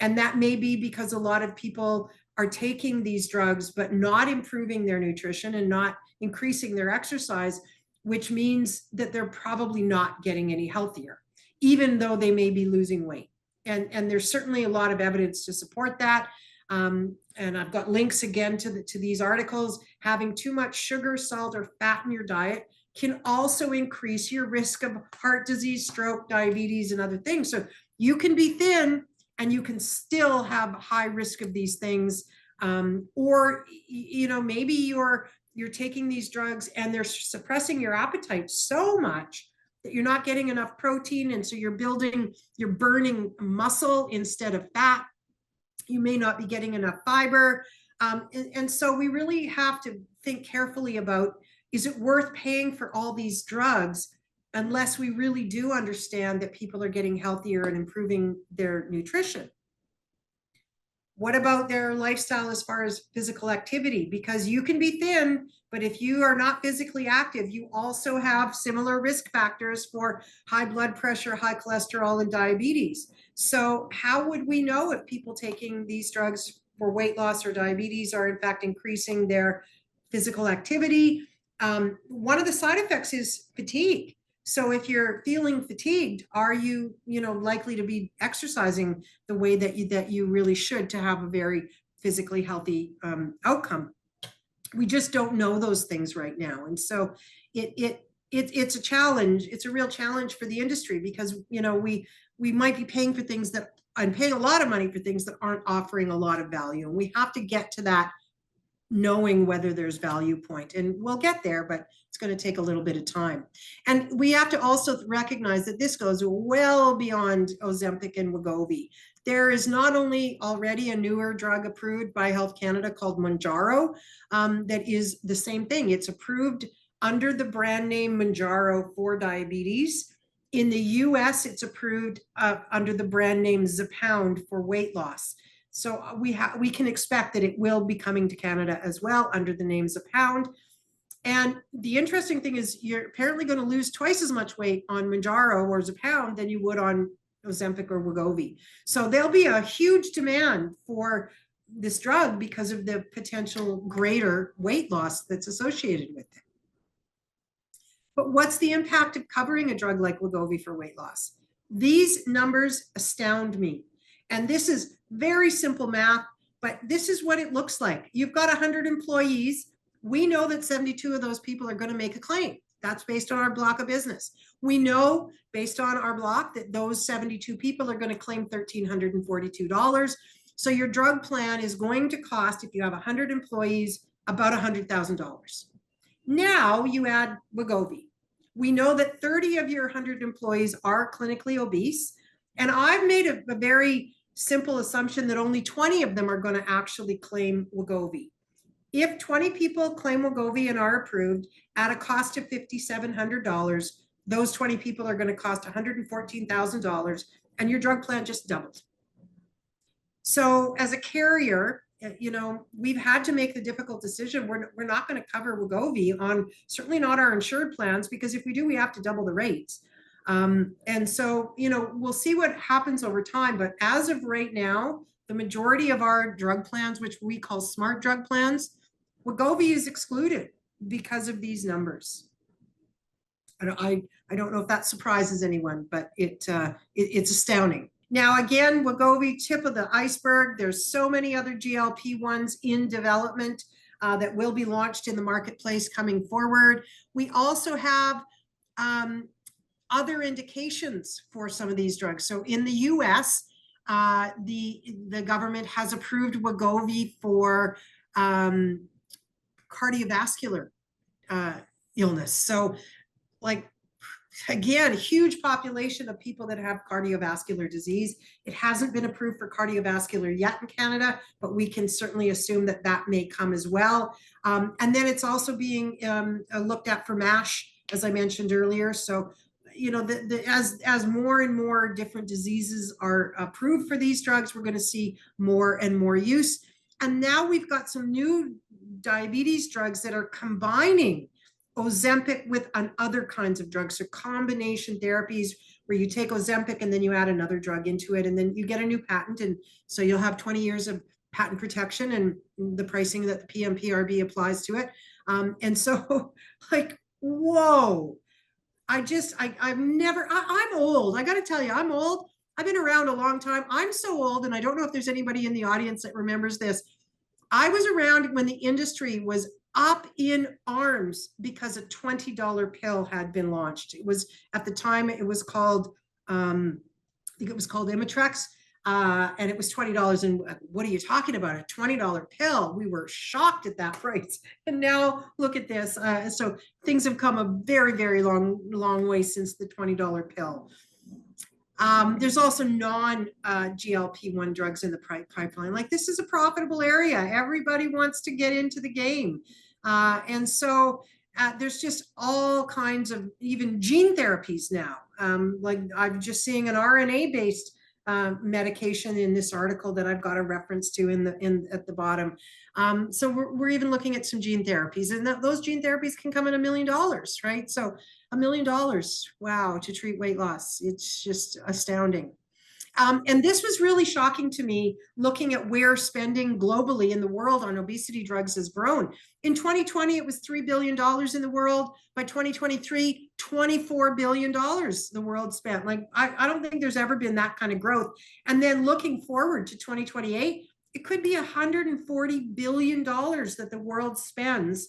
And that may be because a lot of people are taking these drugs, but not improving their nutrition and not increasing their exercise, which means that they're probably not getting any healthier, even though they may be losing weight. And there's certainly a lot of evidence to support that. And I've got links again to these articles. Having too much sugar, salt, or fat in your diet can also increase your risk of heart disease, stroke, diabetes, and other things. So you can be thin and you can still have high risk of these things. Or, maybe you're taking these drugs and they're suppressing your appetite so much that you're not getting enough protein. And so you're burning muscle instead of fat. You may not be getting enough fiber. And so we really have to think carefully about, is it worth paying for all these drugs unless we really do understand that people are getting healthier and improving their nutrition? What about their lifestyle as far as physical activity? Because you can be thin, but if you are not physically active, you also have similar risk factors for high blood pressure, high cholesterol, and diabetes. So how would we know if people taking these drugs for weight loss or diabetes are in fact increasing their physical activity? One of the side effects is fatigue. So if you're feeling fatigued, are you, likely to be exercising the way that you really should to have a very physically healthy outcome? We just don't know those things right now. And so it's a challenge. It's a real challenge for the industry because, we might be paying for things and paying a lot of money for things that aren't offering a lot of value. And we have to get to that knowing whether there's value point, and we'll get there, but it's going to take a little bit of time. And we have to also recognize that this goes well beyond Ozempic and Wegovy. There is not only already a newer drug approved by Health Canada called Mounjaro that is the same thing. It's approved under the brand name Mounjaro for diabetes. In the US, it's approved under the brand name Zepbound for weight loss. So we can expect that it will be coming to Canada as well under the name Zepbound. And the interesting thing is you're apparently going to lose twice as much weight on Mounjaro or Zepbound than you would on Ozempic or Wegovy. So there'll be a huge demand for this drug because of the potential greater weight loss that's associated with it. But what's the impact of covering a drug like Wegovy for weight loss? These numbers astound me. And this is Very simple math, but this is what it looks like. You've got 100 employees. We know that 72 of those people are going to make a claim. That's based on our block of business. We know based on our block that those 72 people are going to claim $1,342. So your drug plan is going to cost, if you have 100 employees, about $100,000. Now you add Wegovy. We know that 30 of your 100 employees are clinically obese. And I've made a very simple assumption that only 20 of them are going to actually claim Wegovy. If 20 people claim Wegovy and are approved at a cost of $5,700, those 20 people are going to cost $114,000 and your drug plan just doubled. So as a carrier, you know, we've had to make the difficult decision. We're not going to cover Wegovy on, certainly not our insured plans, because if we do, we have to double the rates. And so, you know, we'll see what happens over time. But as of right now, the majority of our drug plans, which we call smart drug plans, Wegovy is excluded because of these numbers. I don't know if that surprises anyone, but it's astounding. Now, again, Wegovy, tip of the iceberg. There's so many other GLP-1s in development that will be launched in the marketplace coming forward. We also have other indications for some of these drugs. So in the US, the government has approved Wegovy for cardiovascular illness. So like, again, huge population of people that have cardiovascular disease. It hasn't been approved for cardiovascular yet in Canada, but we can certainly assume that that may come as well. And then it's also being looked at for MASH, as I mentioned earlier. So, you know, as more and more different diseases are approved for these drugs, we're going to see more and more use. And now we've got some new diabetes drugs that are combining Ozempic with other kinds of drugs. So combination therapies where you take Ozempic and then you add another drug into it, and then you get a new patent. And so you'll have 20 years of patent protection and the pricing that the PMPRB applies to it. And so like, whoa, I'm old. I got to tell you, I'm old. I've been around a long time. I'm so old, and I don't know if there's anybody in the audience that remembers this. I was around when the industry was up in arms because a $20 pill had been launched. It was, at the time, it was called, I think it was called Imitrex, and it was $20. And what are you talking about? A $20 pill? We were shocked at that price. And now look at this. So things have come a very, very long way since the $20 pill. There's also non-GLP-1 drugs in the pipeline. Like, this is a profitable area. Everybody wants to get into the game. And so there's just all kinds of even gene therapies now. Like, I'm just seeing an RNA-based medication in this article that I've got a reference to at the bottom. So we're even looking at some gene therapies, and those gene therapies can come at $1 million, right? So $1 million, wow, to treat weight loss. It's just astounding. And this was really shocking to me, looking at where spending globally in the world on obesity drugs has grown. In 2020, it was $3 billion in the world. By 2023, $24 billion the world spent. Like, I don't think there's ever been that kind of growth. And then looking forward to 2028, it could be $140 billion that the world spends.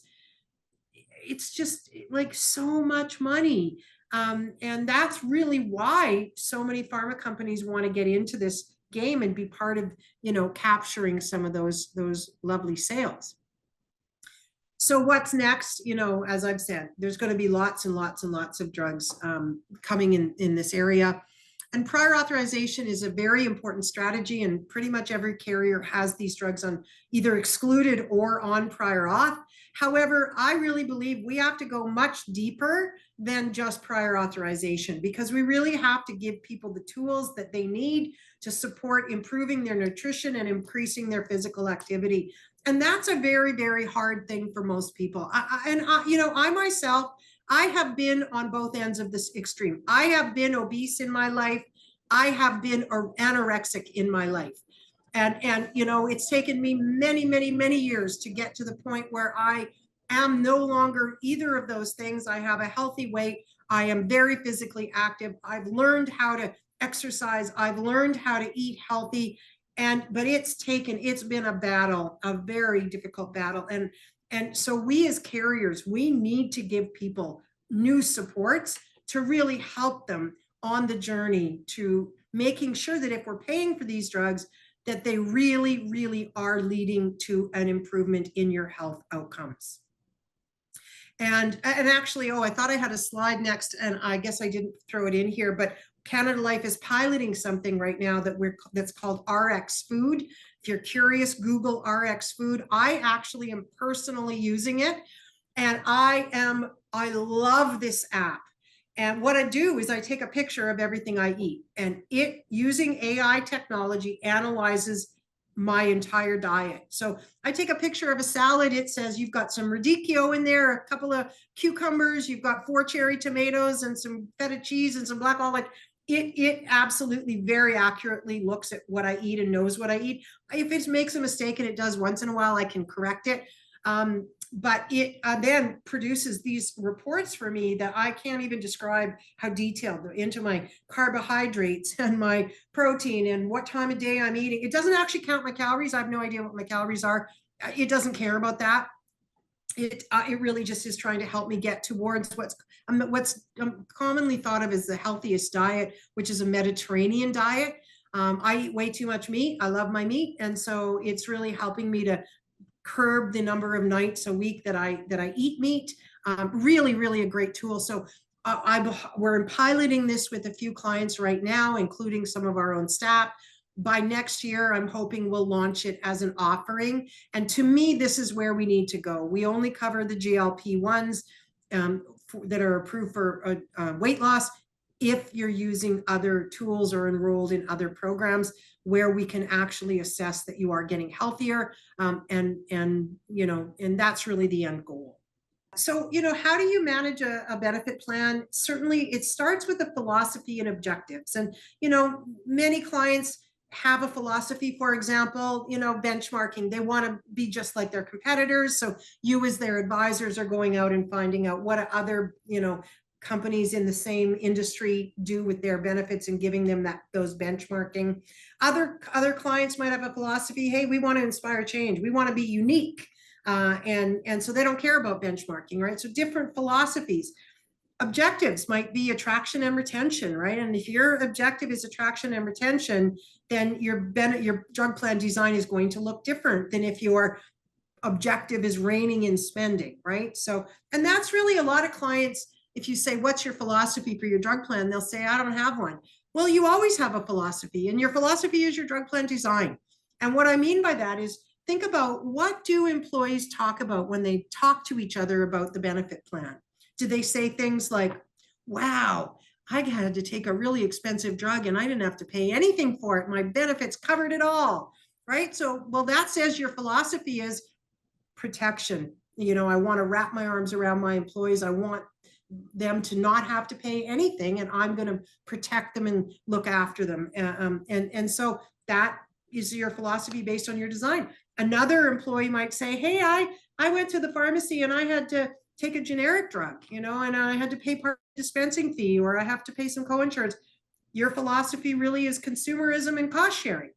It's just like so much money. And that's really why so many pharma companies want to get into this game and be part of, you know, capturing some of those lovely sales. So what's next? You know, as I've said, there's going to be lots and lots and lots of drugs coming in this area. And prior authorization is a very important strategy, and pretty much every carrier has these drugs on either excluded or on prior auth. However, I really believe we have to go much deeper than just prior authorization, because we really have to give people the tools that they need to support improving their nutrition and increasing their physical activity. And that's a very, very hard thing for most people. You know, I myself, I have been on both ends of this extreme. I have been obese in my life. I have been anorexic in my life. And you know, it's taken me many, many, many years to get to the point where I am no longer either of those things. I have a healthy weight. I am very physically active. I've learned how to exercise. I've learned how to eat healthy. But it's been a battle, a very difficult battle. And so we as carriers, we need to give people new supports to really help them on the journey to making sure that if we're paying for these drugs, that they really, really are leading to an improvement in your health outcomes. And actually, I thought I had a slide next, and I guess I didn't throw it in here, but Canada Life is piloting something right now that's called RX Food. If you're curious, Google RX Food. I actually am personally using it, and I love this app. And what I do is I take a picture of everything I eat, and it, using AI technology, analyzes my entire diet. So I take a picture of a salad. It says you've got some radicchio in there, a couple of cucumbers, you've got 4 cherry tomatoes and some feta cheese and some black olive. It absolutely very accurately looks at what I eat and knows what I eat. If it makes a mistake, and it does once in a while, I can correct it. But it then produces these reports for me that I can't even describe how detailed, into my carbohydrates and my protein and what time of day I'm eating. It doesn't actually count my calories. I have no idea what my calories are. It doesn't care about that. It really just is trying to help me get towards what's commonly thought of as the healthiest diet, which is a Mediterranean diet. I eat way too much meat. I love my meat. And so it's really helping me to curb the number of nights a week that I eat meat. Really, really a great tool. So we're piloting this with a few clients right now, including some of our own staff. By next year, I'm hoping we'll launch it as an offering. And to me, this is where we need to go. We only cover the GLP-1s that are approved for weight loss. If you're using other tools or enrolled in other programs where we can actually assess that you are getting healthier, and that's really the end goal. So, how do you manage a benefit plan? Certainly, it starts with the philosophy and objectives. And, many clients have a philosophy, for example, benchmarking. They want to be just like their competitors. So you as their advisors are going out and finding out what other, companies in the same industry do with their benefits and giving them those benchmarking. Other clients might have a philosophy, hey, we want to inspire change. We want to be unique. And so they don't care about benchmarking, right? So different philosophies. Objectives might be attraction and retention, right? And if your objective is attraction and retention, then your drug plan design is going to look different than if your objective is reining in spending, right? So, and that's really a lot of clients. If you say, what's your philosophy for your drug plan? They'll say, I don't have one. Well, you always have a philosophy, and your philosophy is your drug plan design. And what I mean by that is, think about, what do employees talk about when they talk to each other about the benefit plan? Do they say things like, wow, I had to take a really expensive drug and I didn't have to pay anything for it. My benefits covered it all, right? So, well, that says your philosophy is protection. I want to wrap my arms around my employees. I want them to not have to pay anything, and I'm going to protect them and look after them. And so that is your philosophy based on your design. Another employee might say, hey, I went to the pharmacy and I had to take a generic drug, and I had to pay part of the dispensing fee, or I have to pay some co-insurance. Your philosophy really is consumerism and cost sharing.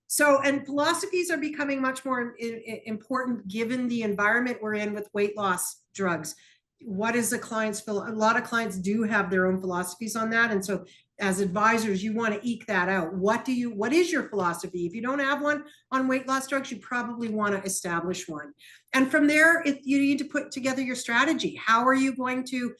So, and philosophies are becoming much more important given the environment we're in with weight loss drugs. What is the client's a lot of clients do have their own philosophies on that. And so as advisors, you want to eke that out. What is your philosophy? If you don't have one on weight loss drugs, you probably want to establish one. And from there, you need to put together your strategy. How are you going to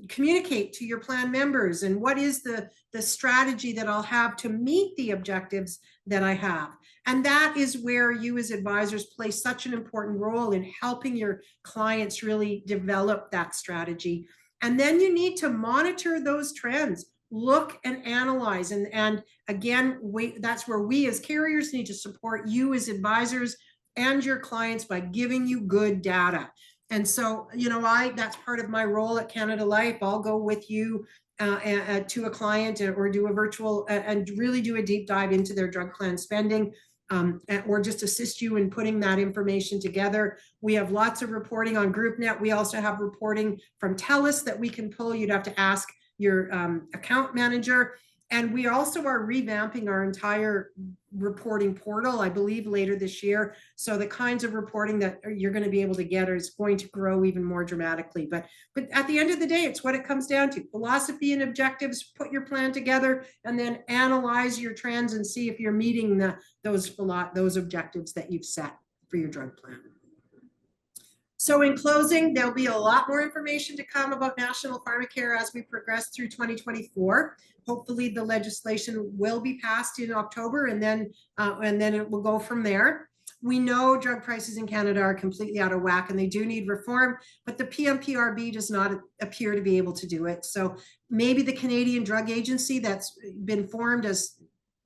communicate to your plan members? And what is the strategy that I'll have to meet the objectives that I have? And that is where you as advisors play such an important role in helping your clients really develop that strategy. And then you need to monitor those trends, look and analyze. And again, that's where we as carriers need to support you as advisors and your clients by giving you good data. And so, that's part of my role at Canada Life. I'll go with you to a client or do a virtual and really do a deep dive into their drug plan spending. Or just assist you in putting that information together. We have lots of reporting on GroupNet. We also have reporting from TELUS that we can pull. You'd have to ask your account manager. And we also are revamping our entire reporting portal, I believe, later this year. So the kinds of reporting that you're going to be able to get is going to grow even more dramatically. But at the end of the day, it's what it comes down to: philosophy and objectives. Put your plan together, and then analyze your trends and see if you're meeting those objectives that you've set for your drug plan. So in closing, there'll be a lot more information to come about National Pharmacare as we progress through 2024. Hopefully the legislation will be passed in October, and then it will go from there. We know drug prices in Canada are completely out of whack and they do need reform, but the PMPRB does not appear to be able to do it. So maybe the Canadian Drug Agency that's been formed as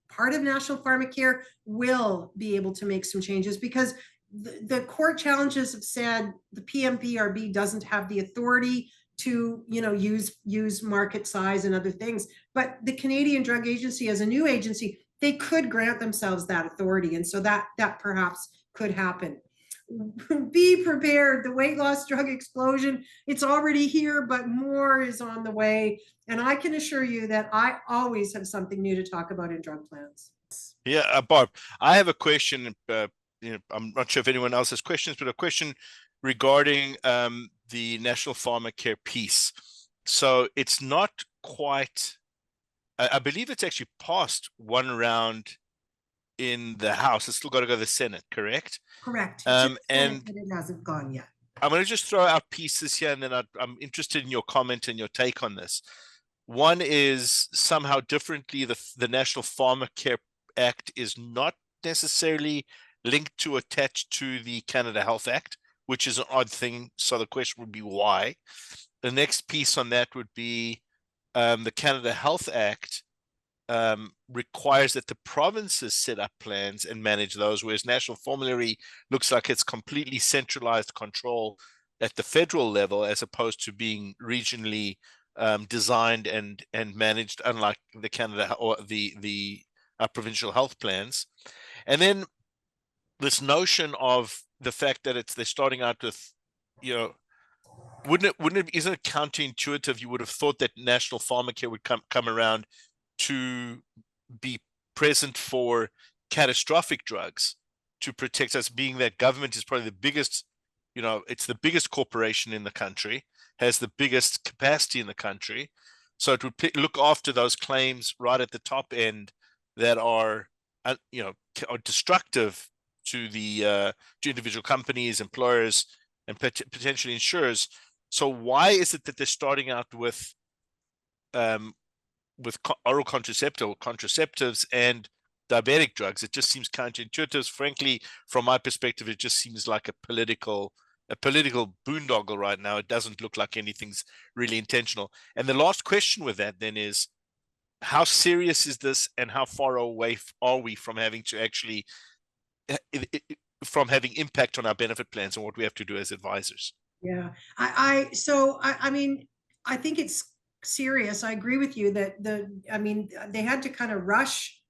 part of National Pharmacare will be able to make some changes, because the court challenges have said the PMPRB doesn't have the authority to, use market size and other things. But the Canadian Drug Agency, as a new agency, they could grant themselves that authority. And so that perhaps could happen. Be prepared. The weight loss drug explosion, it's already here, but more is on the way. And I can assure you that I always have something new to talk about in drug plans. Yeah, Barb, I have a question. I'm not sure if anyone else has questions, but a question regarding the National Pharmacare piece. So it's not quite, I believe it's actually passed one round in the House. It's still got to go to the Senate, correct? Correct. And it hasn't gone yet. I'm going to just throw out pieces here, and then I'm interested in your comment and your take on this. One is somehow differently, the National Pharmacare Act is not necessarily linked to attached to the Canada Health Act, which is an odd thing. So the question would be why. The next piece on that would be the Canada Health Act requires that the provinces set up plans and manage those, whereas National Formulary looks like it's completely centralized control at the federal level, as opposed to being regionally designed and managed, unlike the Canada or the provincial health plans. And then this notion of the fact that they're starting out with, isn't it counterintuitive? You would have thought that National Pharmacare would come around to be present for catastrophic drugs to protect us, being that government is probably the biggest, it's the biggest corporation in the country, has the biggest capacity in the country. So it would look after those claims right at the top end that are destructive to the to individual companies, employers, and potentially insurers. So why is it that they're starting out with oral contraceptives and diabetic drugs? It just seems counterintuitive. Frankly, from my perspective, it just seems like a political boondoggle right now. It doesn't look like anything's really intentional. And the last question with that then is, how serious is this, and how far away are we from having to actually from having impact on our benefit plans and what we have to do as advisors? Yeah, I mean, I think it's serious. I agree with you that they had to kind of rush.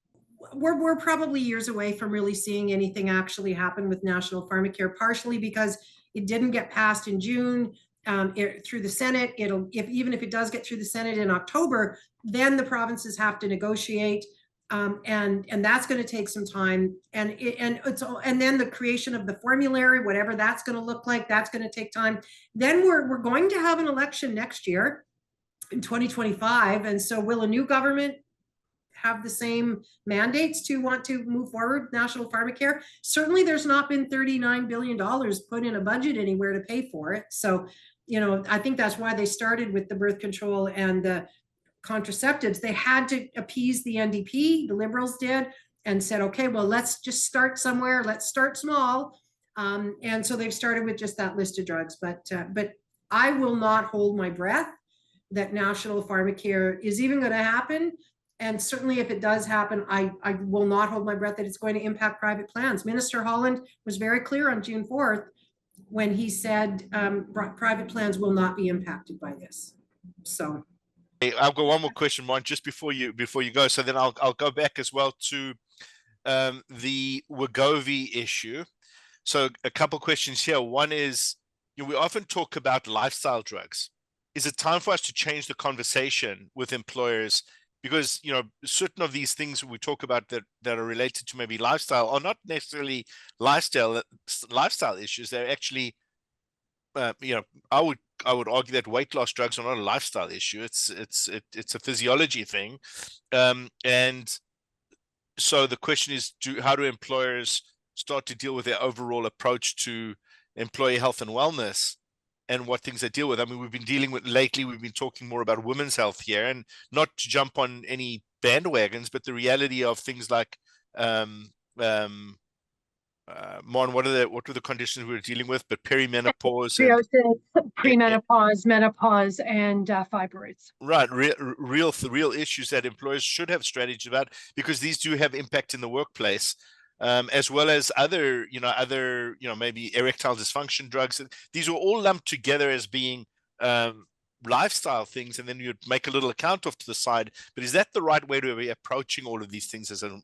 We're probably years away from really seeing anything actually happen with National Pharmacare, partially because it didn't get passed in June through the Senate. Even if it does get through the Senate in October, then the provinces have to negotiate. And that's going to take some time, and then the creation of the formulary, whatever that's going to look like, that's going to take time. Then we're going to have an election next year in 2025, and so will a new government have the same mandates to want to move forward National Pharmacare? Certainly, there's not been $39 billion put in a budget anywhere to pay for it. So, I think that's why they started with the birth control and the contraceptives. They had to appease the NDP, the Liberals did, and said, okay, well, let's just start somewhere. Let's start small. And so they've started with just that list of drugs. But I will not hold my breath that National Pharmacare is even going to happen. And certainly if it does happen, I will not hold my breath that it's going to impact private plans. Minister Holland was very clear on June 4th when he said private plans will not be impacted by this. So I've got one more question, Ron, just before you go. So then I'll go back as well to the Wegovy issue. So a couple questions here. One is, we often talk about lifestyle drugs. Is it time for us to change the conversation with employers? because certain of these things we talk about that are related to maybe lifestyle are not necessarily lifestyle issues. They're actually I would argue that weight loss drugs are not a lifestyle issue. It's a physiology thing, and so the question is, how do employers start to deal with their overall approach to employee health and wellness, and what things they deal with? I mean, we've been talking more about women's health here, and not to jump on any bandwagons, but the reality of things like Mon, what were the conditions we were dealing with? But perimenopause and premenopause, menopause, and fibroids. Right, real issues that employers should have strategies about, because these do have impact in the workplace, as well as other maybe erectile dysfunction drugs. These are all lumped together as being lifestyle things, and then you'd make a little account off to the side. But is that the right way to be approaching all of these things as an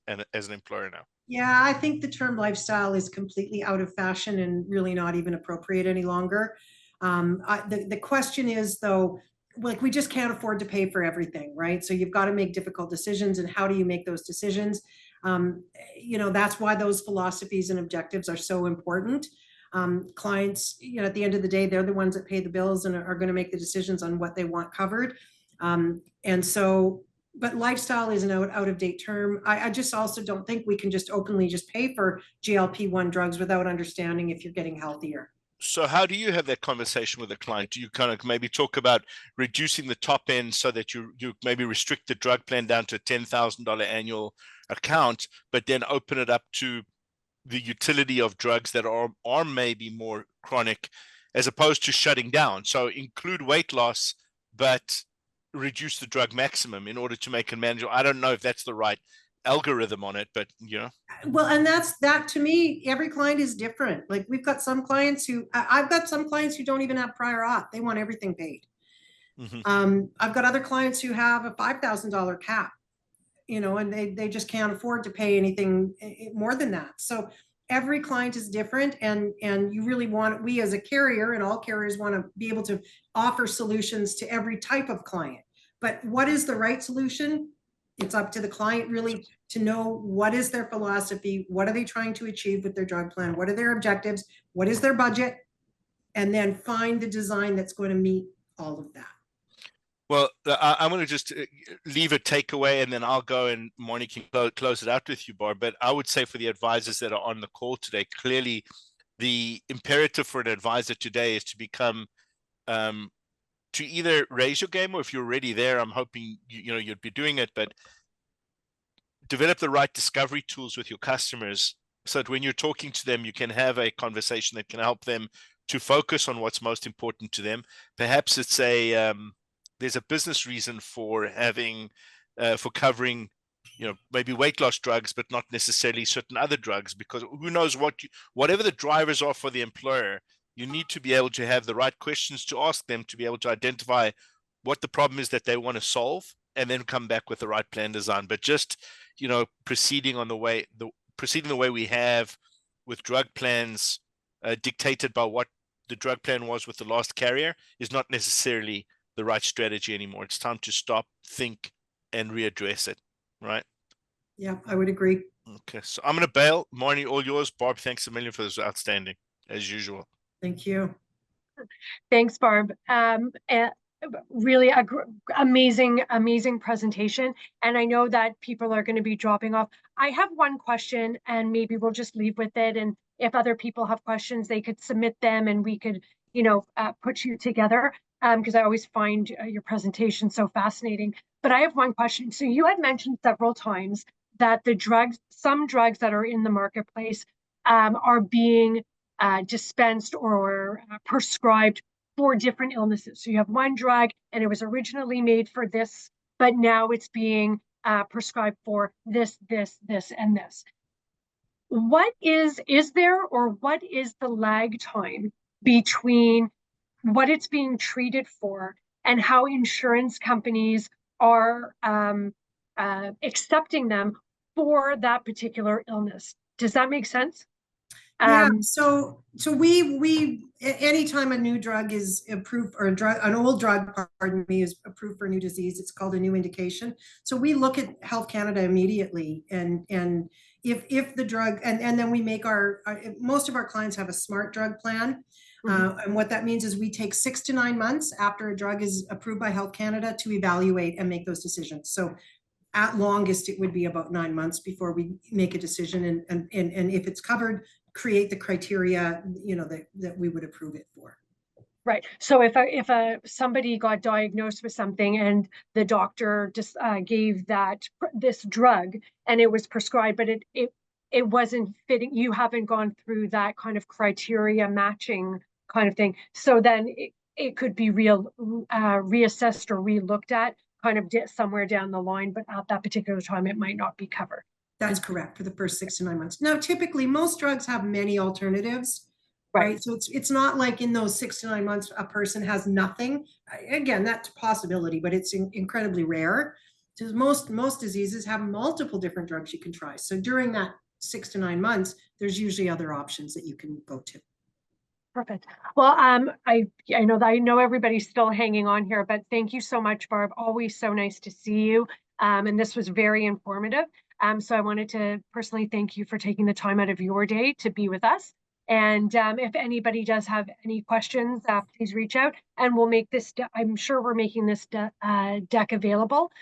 employer now? Yeah, I think the term lifestyle is completely out of fashion and really not even appropriate any longer. The question is, though, like, we just can't afford to pay for everything, right? So you've got to make difficult decisions, and how do you make those decisions? That's why those philosophies and objectives are so important. Clients, at the end of the day, they're the ones that pay the bills and are going to make the decisions on what they want covered. But lifestyle is an out of date term. I just also don't think we can just openly just pay for GLP-1 drugs without understanding if you're getting healthier. So how do you have that conversation with a client? Do you kind of maybe talk about reducing the top end so that you maybe restrict the drug plan down to a $10,000 annual account, but then open it up to the utility of drugs that are maybe more chronic, as opposed to shutting down? So include weight loss, but reduce the drug maximum in order to make it manageable. I don't know if that's the right algorithm on it, but well, and that to me, every client is different. Like, I've got some clients who don't even have prior auth. They want everything paid. Mm-hmm. I've got other clients who have a $5,000 cap, and they just can't afford to pay anything more than that. So every client is different, and you really we as a carrier, and all carriers want to be able to offer solutions to every type of client. But what is the right solution? It's up to the client really to know what is their philosophy, what are they trying to achieve with their drug plan, what are their objectives, what is their budget, and then find the design that's going to meet all of that. Well, I'm going to just leave a takeaway, and then I'll go, and Moni can close it out with you, Barb. But I would say, for the advisors that are on the call today, clearly the imperative for an advisor today is to become to either raise your game, or if you're already there, I'm hoping you'd be doing it, but develop the right discovery tools with your customers, so that when you're talking to them, you can have a conversation that can help them to focus on what's most important to them. Perhaps it's there's a business reason for having for covering maybe weight loss drugs, but not necessarily certain other drugs, because who knows whatever the drivers are for the employer, you need to be able to have the right questions to ask them to be able to identify what the problem is that they want to solve, and then come back with the right plan design. But just proceeding the way we have with drug plans dictated by what the drug plan was with the last carrier is not necessarily the right strategy anymore. It's time to stop, think, and readdress it. Right? Yeah, I would agree. Okay, so I'm going to bail. Marnie, all yours. Barb, thanks a million for this. Outstanding, as usual. Thank you. Thanks, Barb. Really amazing presentation. And I know that people are going to be dropping off. I have one question, and maybe we'll just leave with it. And if other people have questions, they could submit them, and we could, put you together. Because I always find your presentation so fascinating. But I have one question. So you had mentioned several times that some drugs that are in the marketplace are being dispensed or prescribed for different illnesses. So you have one drug, and it was originally made for this, but now it's being prescribed for this, and this. What is there, or what is the lag time between what it's being treated for and how insurance companies are accepting them for that particular illness? Does that make sense? Yeah, so we anytime a new drug is approved, or an old drug, pardon me, is approved for a new disease, it's called a new indication. So we look at Health Canada immediately, and if the drug, and then we make most of our clients have a smart drug plan. And what that means is we take 6 to 9 months after a drug is approved by Health Canada to evaluate and make those decisions. So at longest, it would be about 9 months before we make a decision, and if it's covered, create the criteria, that we would approve it for. Right. So if somebody got diagnosed with something and the doctor just gave this drug and it was prescribed, but it wasn't fitting, you haven't gone through that kind of criteria matching kind of thing. So then it could be reassessed or relooked at kind of somewhere down the line, but at that particular time, it might not be covered. That's correct, for the first 6 to 9 months. Now, typically, most drugs have many alternatives, right? So it's not like in those 6 to 9 months, a person has nothing. Again, that's a possibility, but it's incredibly rare. Because most diseases have multiple different drugs you can try. So during that 6 to 9 months, there's usually other options that you can go to. Perfect. Well, I know everybody's still hanging on here, but thank you so much, Barb. Always so nice to see you. And this was very informative. So I wanted to personally thank you for taking the time out of your day to be with us. And if anybody does have any questions, please reach out, and we'll make this. I'm sure we're making this deck available.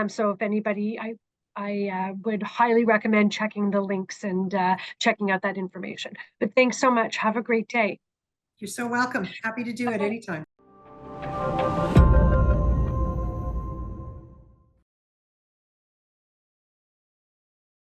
So if anybody, I would highly recommend checking the links and checking out that information. But thanks so much. Have a great day. You're so welcome. Happy to do it anytime.